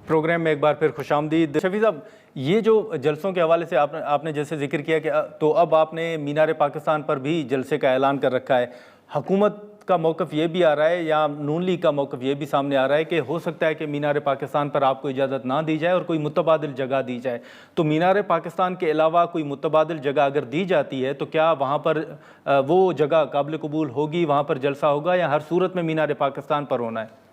Programme میں ایک بار پھر خوش آمدید۔ شفیع صاحب، یہ جو جلسوں کے حوالے سے آپ نے جیسے ذکر کیا کہ تو اب آپ نے مینار پاکستان پر بھی جلسے کا اعلان کر رکھا ہے۔ حکومت کا موقف یہ بھی آ رہا ہے یا نون لیگ کا موقف یہ بھی سامنے آ رہا ہے کہ ہو سکتا ہے کہ مینار پاکستان پر آپ کو اجازت نہ دی جائے اور کوئی متبادل جگہ دی جائے، تو مینار پاکستان کے علاوہ کوئی متبادل جگہ اگر دی جاتی ہے تو کیا وہاں پر وہ جگہ قابل قبول ہوگی، وہاں پر جلسہ ہوگا، یا ہر صورت میں مینار پاکستان پر ہونا ہے؟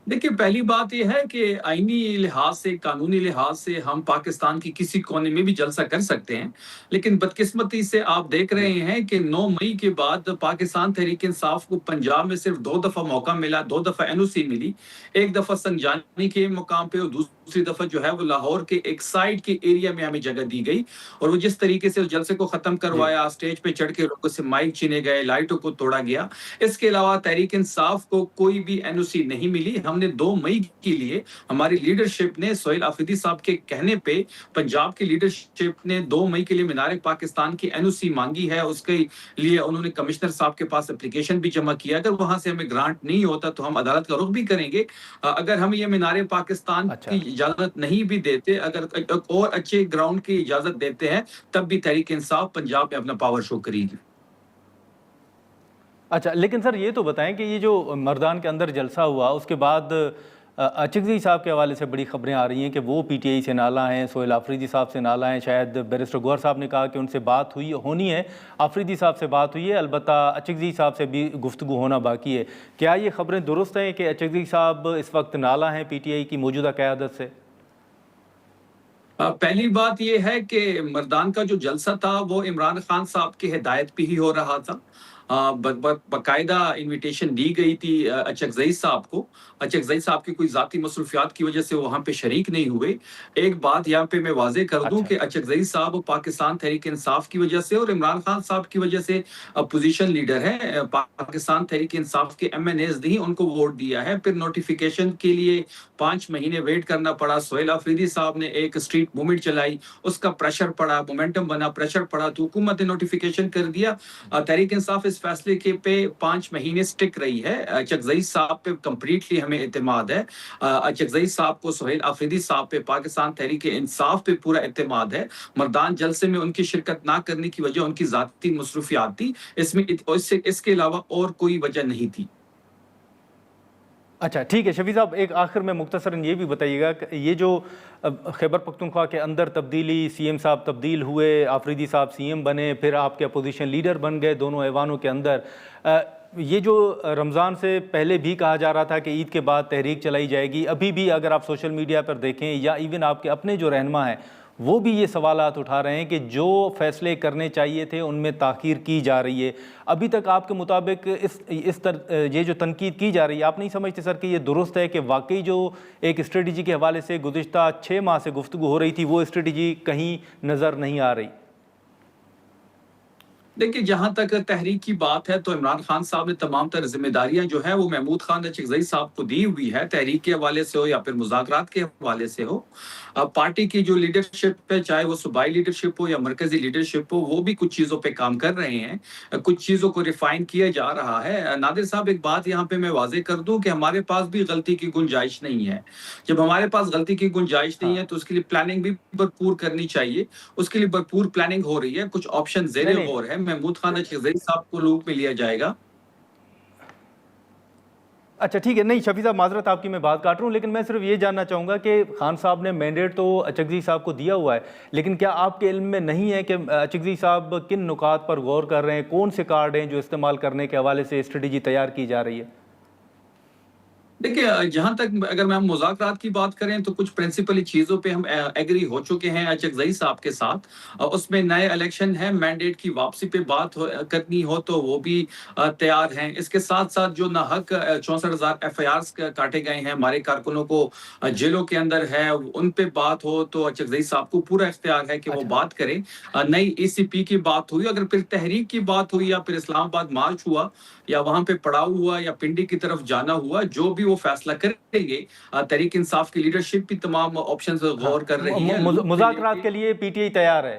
دیکھیے، پہلی بات یہ ہے کہ آئینی لحاظ سے، قانونی لحاظ سے ہم پاکستان کی کسی کونے میں بھی جلسہ کر سکتے ہیں، لیکن بدقسمتی سے آپ دیکھ رہے ہیں کہ 9 مئی کے بعد پاکستان تحریک انصاف کو پنجاب میں صرف 2 دفعہ موقع ملا، 2 دفعہ NOC ملی، ایک دفعہ سنجانی کے مقام پہ اور دوسری دفعہ جو ہے وہ لاہور کے ایک سائڈ کے ایریا میں ہمیں جگہ دی گئی، اور وہ جس طریقے سے اس جلسے کو ختم کروایا، اسٹیج پہ چڑھ کے لوگوں سے مائک چھینے گئے، لائٹوں کو توڑا گیا۔ اس کے علاوہ تحریک انصاف کو کوئی بھی NOC نہیں ملی۔ ہم نے 2 مئی کے لیے ہماری لیڈرشپ نے سہیل آفریدی صاحب کے کہنے پہ پنجاب کی لیڈرشپ نے 2 مئی کے لیے مینار پاکستان کی NOC مانگی ہے۔ اس کے لیے انہوں نے کمشنر صاحب کے پاس اپلیکیشن بھی جمع کیا۔ اگر وہاں سے ہمیں گرانٹ نہیں ہوتا تو ہم عدالت کا رخ بھی کریں گے۔ اگر ہم یہ مینار پاکستان کی اجازت نہیں بھی دیتے، اگر اور اچھے گراؤنڈ کی اجازت دیتے ہیں، تب بھی تحریک انصاف پنجاب میں اپنا پاور شو کرے گی۔ اچھا، لیکن سر یہ تو بتائیں کہ یہ جو مردان کے اندر جلسہ ہوا اس کے بعد اچکزئی صاحب کے حوالے سے بڑی خبریں آ رہی ہیں کہ وہ PTI سے نالاں ہیں، سہیل آفریدی صاحب سے نالاں ہیں، شاید بیرسٹر گوہر صاحب نے کہا کہ ان سے بات ہونی ہے، آفریدی صاحب سے بات ہوئی ہے، البتہ اچکزئی صاحب سے بھی گفتگو ہونا باقی ہے۔ کیا یہ خبریں درست ہیں کہ اچکزئی صاحب اس وقت نالاں ہیں PTI کی موجودہ قیادت سے؟ پہلی بات یہ ہے کہ مردان کا جو جلسہ تھا وہ عمران خان صاحب کی ہدایت پہ ہی ہو رہا تھا۔ باقاعدہ انویٹیشن دی گئی تھی اچکزئی صاحب کو۔ اچکزئی صاحب کی کوئی ذاتی مصروفیات کی وجہ سے وہاں پہ شریک نہیں ہوئے۔ ایک بات یہاں پہ میں واضح کر دوں کہ اچکزئی صاحب پاکستان تحریک انصاف کی وجہ سے اور عمران خان صاحب کی وجہ سے اپوزیشن لیڈر ہے۔ پاکستان تحریک انصاف کے MNAs نے ان کو ووٹ دیا ہے۔ پھر نوٹیفیکیشن کے لیے 5 مہینے ویٹ کرنا پڑا۔ سہیل آفریدی صاحب نے ایک اسٹریٹ موومنٹ چلائی، اس کا پریشر پڑا، مومنٹم بنا، پریشر پڑا تو حکومت نے نوٹیفیکیشن کر دیا۔ تحریک انصاف اس فیصلے کے پہ 5 مہینے سٹک رہی ہے۔ اچکزئی صاحب پہ کمپلیٹلی ہمیں اعتماد ہے۔ اچکزئی صاحب کو، سہیل آفریدی صاحب پہ، پاکستان تحریک انصاف پہ پورا اعتماد ہے۔ مردان جلسے میں ان کی شرکت نہ کرنے کی وجہ ان کی ذاتی مصروفیات تھی، اس کے علاوہ اور کوئی وجہ نہیں تھی۔ اچھا ٹھیک ہے شفیع صاحب، ایک آخر میں مختصراً یہ بھی بتائیے گا کہ یہ جو خیبر پختونخوا کے اندر تبدیلی، CM صاحب تبدیل ہوئے، آفریدی صاحب CM بنے، پھر آپ کے اپوزیشن لیڈر بن گئے دونوں ایوانوں کے اندر، یہ جو رمضان سے پہلے بھی کہا جا رہا تھا کہ عید کے بعد تحریک چلائی جائے گی، ابھی بھی اگر آپ سوشل میڈیا پر دیکھیں یا ایون آپ کے اپنے جو رہنما ہیں وہ بھی یہ سوالات اٹھا رہے ہیں کہ جو فیصلے کرنے چاہیے تھے ان میں تاخیر کی جا رہی ہے۔ ابھی تک آپ کے مطابق یہ جو تنقید کی جا رہی ہے، آپ نہیں سمجھتے سر کہ یہ درست ہے کہ واقعی جو ایک اسٹریٹجی کے حوالے سے گزشتہ 6 ماہ سے گفتگو ہو رہی تھی وہ اسٹریٹجی کہیں نظر نہیں آ رہی؟ دیکھیں، جہاں تک تحریک کی بات ہے تو عمران خان صاحب نے تمام تر ذمہ داریاں جو ہے وہ محمود خان اچکزئی صاحب کو دی ہوئی ہے، تحریک کے حوالے سے ہو یا پھر مذاکرات کے حوالے سے ہو۔ پارٹی کی جو لیڈرشپ ہے، چاہے وہ صوبائی لیڈرشپ ہو یا مرکزی لیڈرشپ ہو، وہ بھی کچھ چیزوں پہ کام کر رہے ہیں، کچھ چیزوں کو ریفائن کیا جا رہا ہے۔ نادر صاحب، ایک بات یہاں پہ میں واضح کر دوں کہ ہمارے پاس بھی غلطی کی گنجائش نہیں ہے۔ جب ہمارے پاس غلطی کی گنجائش نہیں ہے تو اس کے لیے پلاننگ بھی بھرپور کرنی چاہیے، اس کے لیے بھرپور پلاننگ ہو رہی ہے، کچھ آپشن زیر غور ہے۔ محمود خان اچکزئی صاحب کو لوپ میں لیا جائے گا۔ اچھا ٹھیک ہے، نہیں شفیع صاحب معذرت آپ کی میں بات کاٹ رہا ہوں، لیکن میں صرف یہ جاننا چاہوں گا کہ خان صاحب نے مینڈیٹ تو اچکزئی صاحب کو دیا ہوا ہے، لیکن کیا آپ کے علم میں نہیں ہے کہ اچکزئی صاحب کن نکات پر غور کر رہے ہیں، کون سے کارڈ ہیں جو استعمال کرنے کے حوالے سے اسٹریٹجی تیار کی جا رہی ہے؟ دیکھیں، جہاں تک اگر میں مذاکرات کی بات کریں تو کچھ پرنسپلی چیزوں پہ ہم ایگری ہو چکے ہیں اچکزئی صاحب کے ساتھ۔ اس میں نئے الیکشن ہے، مینڈیٹ کی واپسی پہ بات کرنی ہو تو وہ بھی تیار ہیں۔ اس کے ساتھ ساتھ جو ناحق 64,000 FIRs کاٹے گئے ہیں، ہمارے کارکنوں کو جیلوں کے اندر ہے، ان پہ بات ہو تو اچکزئی صاحب کو پورا اختیار ہے کہ وہ بات کریں۔ نئی ECP کی بات ہوئی، اگر پھر تحریک کی بات ہوئی یا پھر اسلام آباد مارچ ہوا یا وہاں پہ پڑاؤ ہوا یا پنڈی کی طرف جانا ہوا، جو بھی وہ فیصلہ کریں گے، تحریک انصاف کی لیڈرشپ بھی تمام آپشنز غور کر رہی ہے۔ مذاکرات کے لیے PTI تیار ہے؟